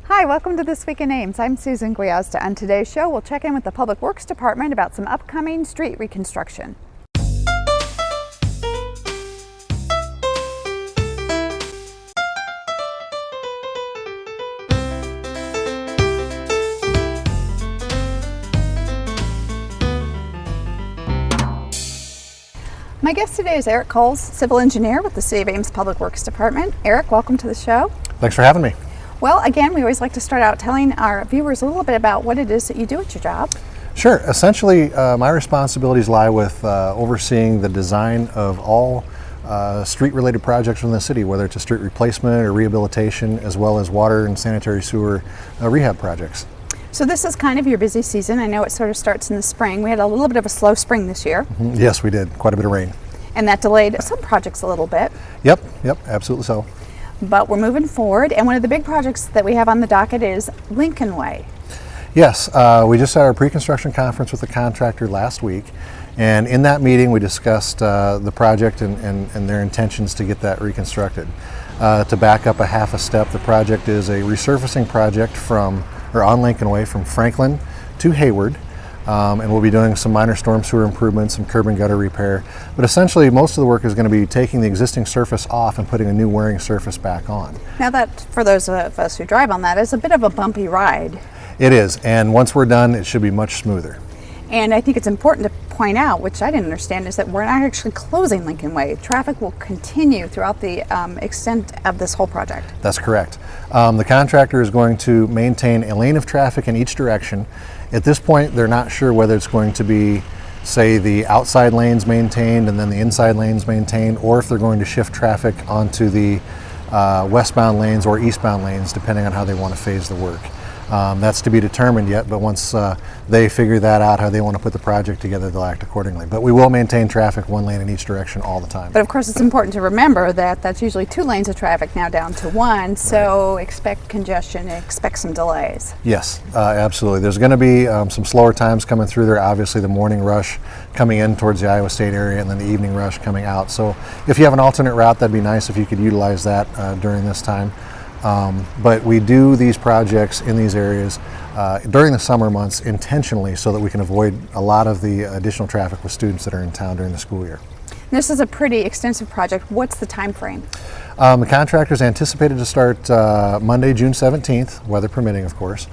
Hi, welcome to This Week in Ames. I'm Susan Guiazda. On today's show, we'll check in with the Public Works Department about some upcoming street reconstruction. My guest today is Eric Cowles, civil engineer with the City of Ames Public Works Department. Eric, welcome to the show. Thanks for having me. Well, again, we always like to start out telling our viewers a little bit about what it is that you do at your job. Sure. Essentially, my responsibilities lie with overseeing the design of all street-related projects within the city, whether it's a street replacement or rehabilitation, as well as water and sanitary sewer rehab projects. So this is kind of your busy season. I know it sort of starts in the spring. We had a little bit of a slow spring this year. Mm-hmm. Yes, we did. Quite a bit of rain. And that delayed some projects a little bit. Yep, absolutely so. But we're moving forward, and one of the big projects that we have on the docket is Lincoln Way. Yes, we just had our pre-construction conference with the contractor last week, and in that meeting we discussed the project and their intentions to get that reconstructed. To back up a half a step, the project is a resurfacing project on Lincoln Way from Franklin to Hayward. And we'll be doing some minor storm sewer improvements, some curb and gutter repair. But essentially, most of the work is going to be taking the existing surface off and putting a new wearing surface back on. Now that, for those of us who drive on that, is a bit of a bumpy ride. It is, and once we're done, it should be much smoother. And I think it's important to point out, which I didn't understand, is that we're not actually closing Lincoln Way. Traffic will continue throughout the extent of this whole project. That's correct. The contractor is going to maintain a lane of traffic in each direction. At this point, they're not sure whether it's going to be, say, the outside lanes maintained and then the inside lanes maintained, or if they're going to shift traffic onto the westbound lanes or eastbound lanes, depending on how they want to phase the work. That's to be determined yet, but once they figure that out, how they want to put the project together, they'll act accordingly. But we will maintain traffic one lane in each direction all the time. But of course, it's important to remember that that's usually 2 lanes of traffic now down to 1, so expect congestion, expect some delays. Yes, absolutely. There's going to be some slower times coming through there. Obviously, the morning rush coming in towards the Iowa State area and then the evening rush coming out. So if you have an alternate route, that'd be nice if you could utilize that during this time. But we do these projects in these areas during the summer months intentionally so that we can avoid a lot of the additional traffic with students that are in town during the school year. This is a pretty extensive project. What's the time frame? The contractor is anticipated to start Monday, June 17th, weather permitting, of course.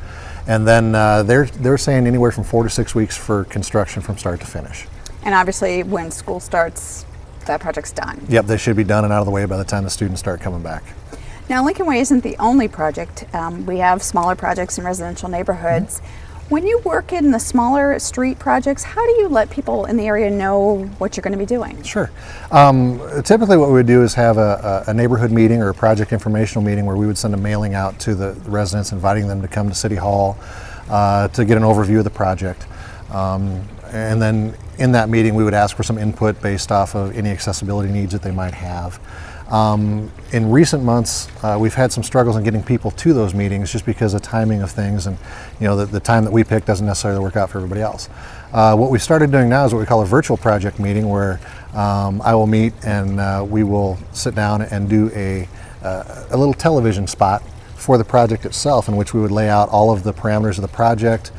And then they're saying anywhere from 4 to 6 weeks for construction from start to finish. And obviously, when school starts, that project's done. Yep, they should be done and out of the way by the time the students start coming back. Now, Lincoln Way isn't the only project. We have smaller projects in residential neighborhoods. When you work in the smaller street projects, how do you let people in the area know what you're going to be doing? Sure. Typically what we would do is have a neighborhood meeting or a project informational meeting where we would send a mailing out to the residents inviting them to come to City Hall to get an overview of the project. And then in that meeting we would ask for some input based off of any accessibility needs that they might have. In recent months, we've had some struggles in getting people to those meetings just because of timing of things, and the time that we pick doesn't necessarily work out for everybody else. What we started doing now is what we call a virtual project meeting, where I will meet and we will sit down and do a little television spot for the project itself, in which we would lay out all of the parameters of the project,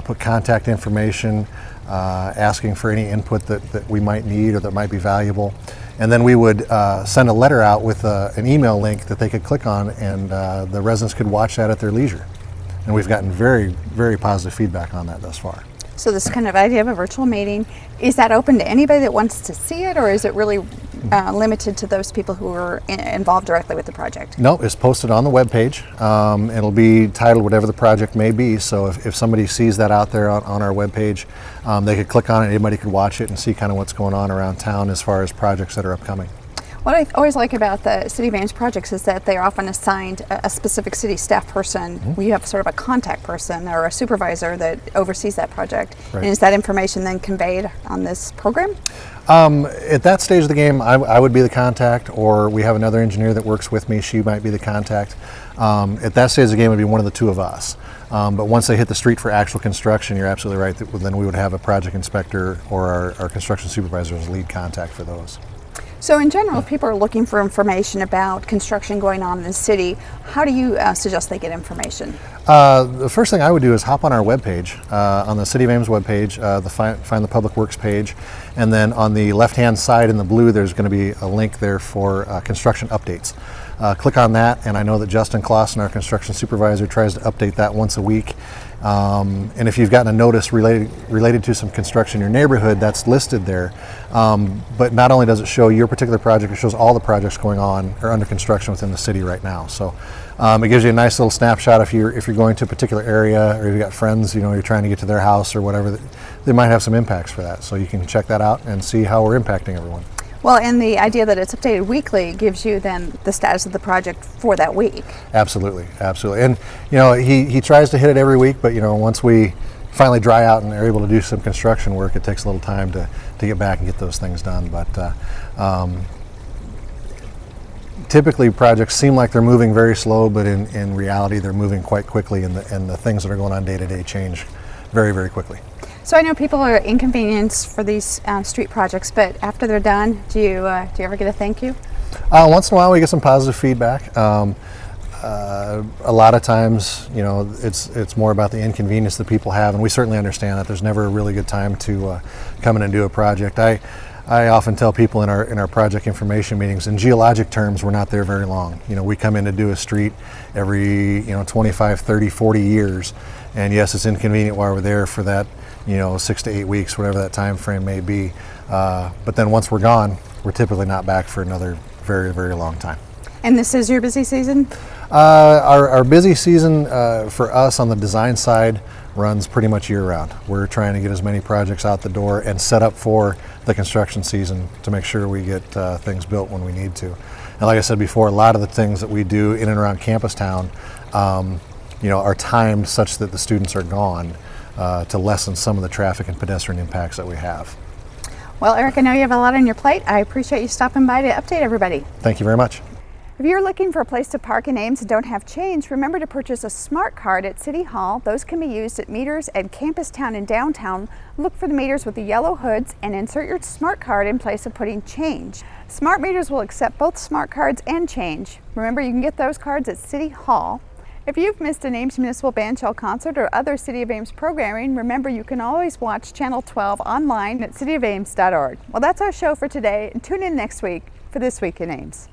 put contact information, asking for any input that we might need or that might be valuable. And then we would send a letter out with an email link that they could click on, and the residents could watch that at their leisure. And we've gotten very, very positive feedback on that thus far. So this kind of idea of a virtual meeting, is that open to anybody that wants to see it, or is it really limited to those people who are involved directly with the project? No, it's posted on the webpage. It'll be titled whatever the project may be, so if somebody sees that out there on our webpage, they could click on it, anybody could watch it and see kind of what's going on around town as far as projects that are upcoming. What I always like about the City of Ames projects is that they are often assigned a specific city staff person. Mm-hmm. You have sort of a contact person or a supervisor that oversees that project. Right. And is that information then conveyed on this program? At that stage of the game, I would be the contact, or we have another engineer that works with me. She might be the contact. At that stage of the game, it would be one of the two of us. But once they hit the street for actual construction, you're absolutely right, then we would have a project inspector or our construction supervisor as lead contact for those. So in general, if people are looking for information about construction going on in the city, how do you suggest they get information? The first thing I would do is hop on our webpage, on the City of Ames webpage, find the Public Works page, and then on the left-hand side in the blue, there's going to be a link there for construction updates. Click on that, and I know that Justin Clausen, our construction supervisor, tries to update that once a week. And if you've gotten a notice related to some construction in your neighborhood, that's listed there. But not only does it show your particular project, it shows all the projects going on or under construction within the city right now. So it gives you a nice little snapshot if you're going to a particular area, or you've got friends, you're trying to get to their house or whatever. They might have some impacts for that. So you can check that out and see how we're impacting everyone. Well, and the idea that it's updated weekly gives you then the status of the project for that week. Absolutely, absolutely. And he tries to hit it every week, but once we finally dry out and are able to do some construction work, it takes a little time to get back and get those things done. But typically projects seem like they're moving very slow, but in reality they're moving quite quickly, and the things that are going on day to day change very, very quickly. So I know people are inconvenienced for these street projects, but after they're done, do you ever get a thank you? Once in a while we get some positive feedback. A lot of times, it's more about the inconvenience that people have, and we certainly understand that there's never a really good time to come in and do a project. I often tell people in our project information meetings, in geologic terms, we're not there very long. We come in to do a street every 25, 30, 40 years, and yes, it's inconvenient while we're there for that 6 to 8 weeks, whatever that time frame may be. But then once we're gone, we're typically not back for another very, very long time. And this is your busy season? Our busy season for us on the design side runs pretty much year round. We're trying to get as many projects out the door and set up for the construction season to make sure we get things built when we need to. And like I said before, a lot of the things that we do in and around campus town are timed such that the students are gone to lessen some of the traffic and pedestrian impacts that we have. Well, Eric, I know you have a lot on your plate. I appreciate you stopping by to update everybody. Thank you very much. If you're looking for a place to park in Ames and don't have change, remember to purchase a smart card at City Hall. Those can be used at meters at Campus Town and downtown. Look for the meters with the yellow hoods and insert your smart card in place of putting change. Smart meters will accept both smart cards and change. Remember, you can get those cards at City Hall. If you've missed an Ames Municipal Band Shell concert or other City of Ames programming, remember you can always watch Channel 12 online at cityofames.org. Well, that's our show for today, and tune in next week for This Week in Ames.